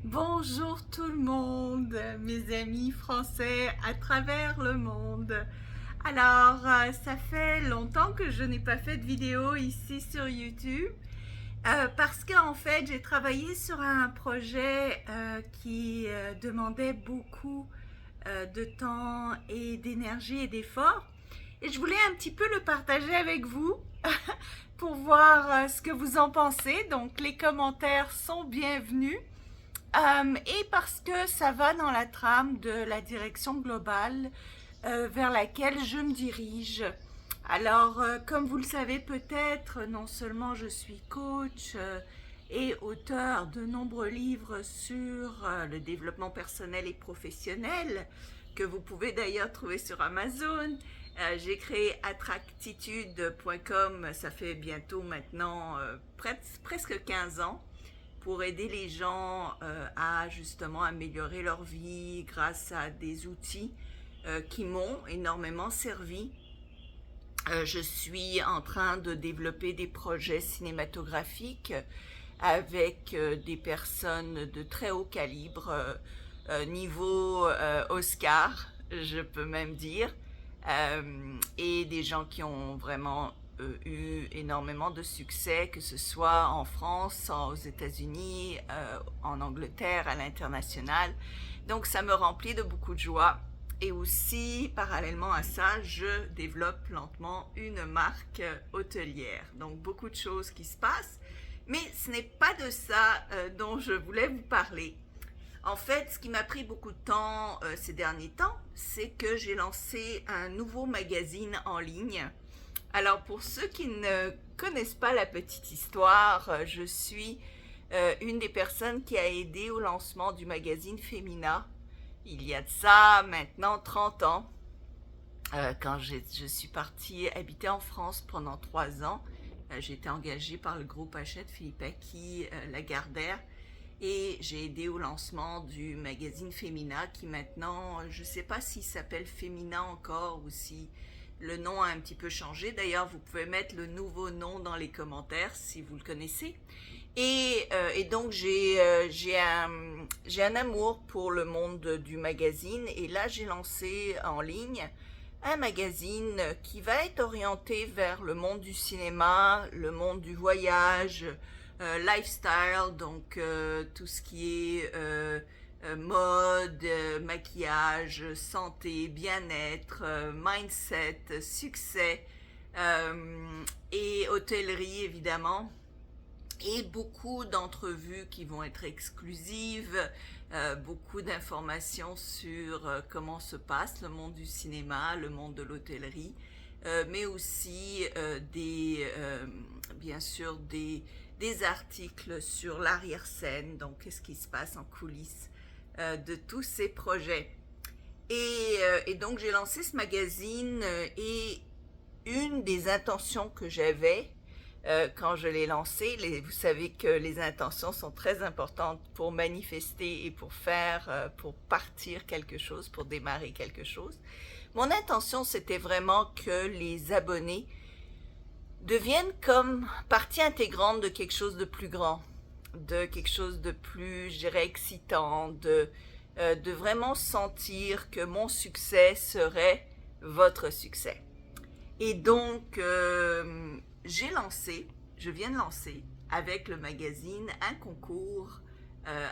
Bonjour tout le monde, mes amis français à travers le monde. Alors, ça fait longtemps que je n'ai pas fait de vidéo ici sur YouTube parce qu'en fait, j'ai travaillé sur un projet qui demandait beaucoup de temps et d'énergie et d'efforts. Et je voulais un petit peu le partager avec vous pour voir ce que vous en pensez. Donc, les commentaires sont bienvenus. Et parce que ça va dans la trame de la direction globale vers laquelle je me dirige. Alors, comme vous le savez peut-être, non seulement je suis coach et auteur de nombreux livres sur le développement personnel et professionnel, que vous pouvez d'ailleurs trouver sur Amazon. J'ai créé attractitude.com, ça fait bientôt maintenant presque 15 ans, pour aider les gens à justement améliorer leur vie grâce à des outils qui m'ont énormément servi. Je suis en train de développer des projets cinématographiques avec des personnes de très haut calibre, niveau Oscar, je peux même dire, et des gens qui ont vraiment eu énormément de succès, que ce soit en France, aux États-Unis, en Angleterre, à l'international. Donc ça me remplit de beaucoup de joie. Et aussi, parallèlement à ça, je développe lentement une marque hôtelière. Donc beaucoup de choses qui se passent. Mais ce n'est pas de ça dont je voulais vous parler. En fait, ce qui m'a pris beaucoup de temps ces derniers temps, c'est que j'ai lancé un nouveau magazine en ligne. Alors, pour ceux qui ne connaissent pas la petite histoire, je suis une des personnes qui a aidé au lancement du magazine Femina. Il y a de ça maintenant 30 ans, quand je suis partie habiter en France pendant 3 ans. J'ai été engagée par le groupe Hachette Philippe Aki Lagardère et j'ai aidé au lancement du magazine Femina qui maintenant, je ne sais pas s'il s'appelle Femina encore ou si le nom a un petit peu changé. D'ailleurs, vous pouvez mettre le nouveau nom dans les commentaires si vous le connaissez. Et donc j'ai un amour pour le monde du magazine et là j'ai lancé en ligne un magazine qui va être orienté vers le monde du cinéma, le monde du voyage, lifestyle, donc tout ce qui est mode, maquillage, santé, bien-être, mindset, succès et hôtellerie évidemment. Et beaucoup d'entrevues qui vont être exclusives, beaucoup d'informations sur comment se passe le monde du cinéma, le monde de l'hôtellerie, mais aussi bien sûr des articles sur l'arrière-scène, donc qu'est-ce qui se passe en coulisses de tous ces projets. Et donc j'ai lancé ce magazine et une des intentions que j'avais quand je l'ai lancé, vous savez que les intentions sont très importantes pour manifester et pour pour partir quelque chose, pour démarrer quelque chose. Mon intention, c'était vraiment que les abonnés deviennent comme partie intégrante de quelque chose de plus grand, de quelque chose de plus, je dirais, excitant, de vraiment sentir que mon succès serait votre succès. Et donc, je viens de lancer avec le magazine un concours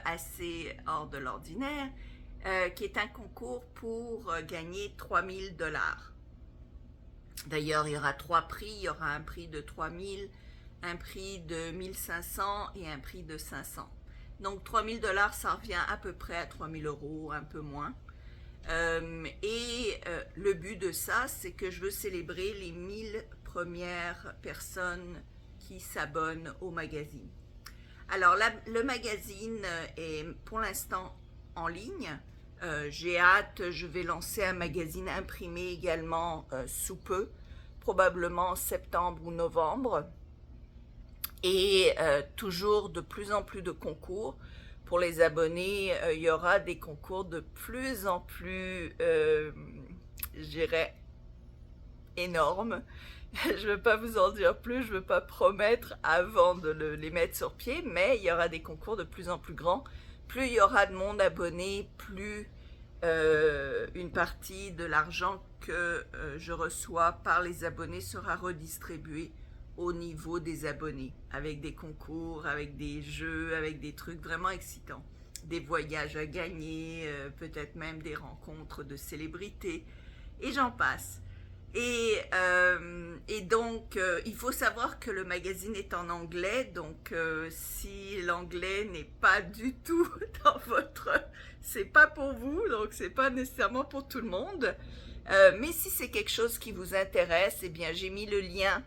assez hors de l'ordinaire, qui est un concours pour gagner 3000 $. D'ailleurs, il y aura 3 prix, il y aura un prix de 3000, un prix de 1500 et un prix de 500. Donc 3000 $, ça revient à peu près à 3000 €, un peu moins. Le but de ça, c'est que je veux célébrer les 1000 premières personnes qui s'abonnent au magazine. Alors, le magazine est pour l'instant en ligne. J'ai hâte, je vais lancer un magazine imprimé également sous peu, probablement en septembre ou novembre. Et toujours de plus en plus de concours. Pour les abonnés, il y aura des concours de plus en plus, je dirais, énormes. Je ne veux pas vous en dire plus, je ne veux pas promettre avant de les mettre sur pied, mais il y aura des concours de plus en plus grands plus il y aura de monde abonné, plus une partie de l'argent que je reçois par les abonnés sera redistribuée au niveau des abonnés, avec des concours, avec des jeux, avec des trucs vraiment excitants, des voyages à gagner, peut-être même des rencontres de célébrités, et j'en passe. Et donc, il faut savoir que le magazine est en anglais, donc si l'anglais n'est pas du tout dans votre... C'est pas pour vous, donc c'est pas nécessairement pour tout le monde. Mais si c'est quelque chose qui vous intéresse, eh bien j'ai mis le lien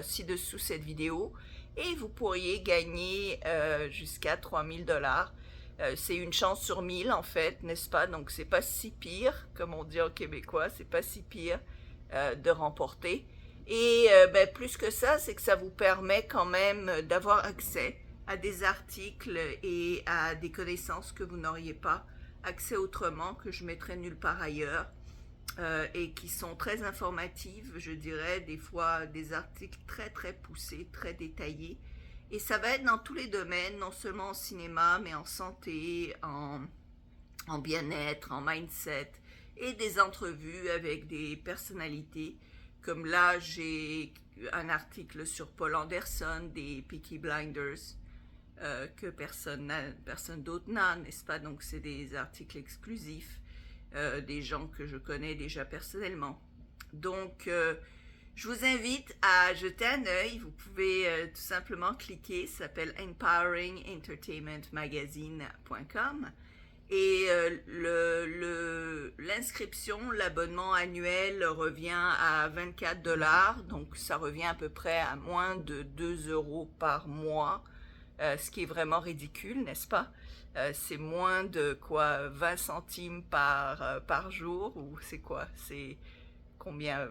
ci-dessous cette vidéo et vous pourriez gagner jusqu'à 3000 $. C'est une chance sur 1000 en fait, n'est-ce pas? Donc c'est pas si pire, comme on dit en québécois, c'est pas si pire de remporter. Et plus que ça, c'est que ça vous permet quand même d'avoir accès à des articles et à des connaissances que vous n'auriez pas accès autrement, que je mettrai nulle part ailleurs, et qui sont très informatives, je dirais, des fois des articles très très poussés, très détaillés. Et ça va être dans tous les domaines, non seulement en cinéma, mais en santé, en bien-être, en mindset, et des entrevues avec des personnalités. Comme là, j'ai un article sur Paul Anderson, des Peaky Blinders, que personne d'autre n'a, n'est-ce pas? Donc c'est des articles exclusifs, des gens que je connais déjà personnellement. Donc je vous invite à jeter un œil. Vous pouvez tout simplement cliquer, ça s'appelle empoweringentertainmentmagazine.com. Et l'inscription, l'abonnement annuel revient à 24 $, donc ça revient à peu près à moins de 2 € par mois, ce qui est vraiment ridicule, n'est-ce pas? C'est moins de quoi, 20 centimes par jour, ou c'est quoi? C'est combien?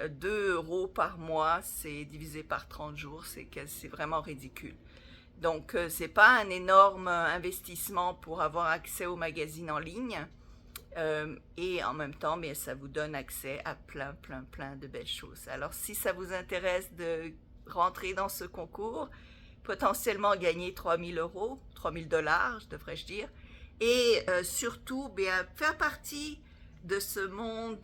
2 € par mois, c'est divisé par 30 jours, c'est vraiment ridicule. Donc, c'est pas un énorme investissement pour avoir accès au magazine en ligne. Et en même temps, mais ça vous donne accès à plein de belles choses. Alors, si ça vous intéresse de rentrer dans ce concours, potentiellement gagner 3000 €, 3000 $, devrais-je dire, et surtout, bien, faire partie de ce monde,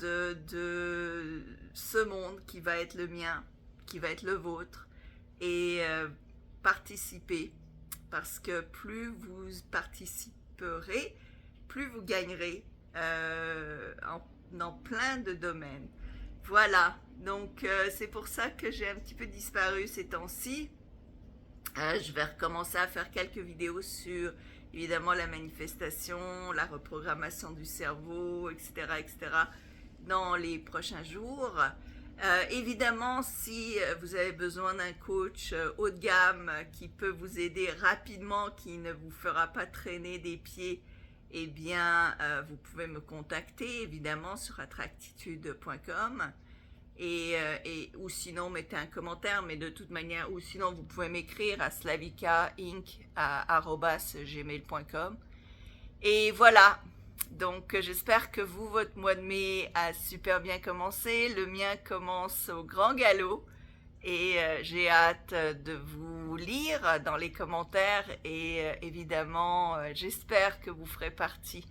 qui va être le mien, qui va être le vôtre, et participer, parce que plus vous participerez, plus vous gagnerez dans plein de domaines. Voilà, donc c'est pour ça que j'ai un petit peu disparu ces temps-ci. Je vais recommencer à faire quelques vidéos sur évidemment la manifestation, la reprogrammation du cerveau, etc., dans les prochains jours. Évidemment, si vous avez besoin d'un coach haut de gamme qui peut vous aider rapidement, qui ne vous fera pas traîner des pieds, eh bien, vous pouvez me contacter, évidemment, sur attractitude.com. Ou sinon, mettez un commentaire, mais de toute manière, ou sinon, vous pouvez m'écrire à slavikainc@gmail.com. Et voilà. Donc, j'espère que votre mois de mai a super bien commencé. Le mien commence au grand galop. Et j'ai hâte de vous lire dans les commentaires. Et évidemment, j'espère que vous ferez partie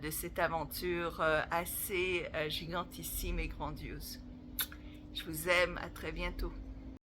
de cette aventure assez gigantissime et grandiose. Je vous aime. À très bientôt.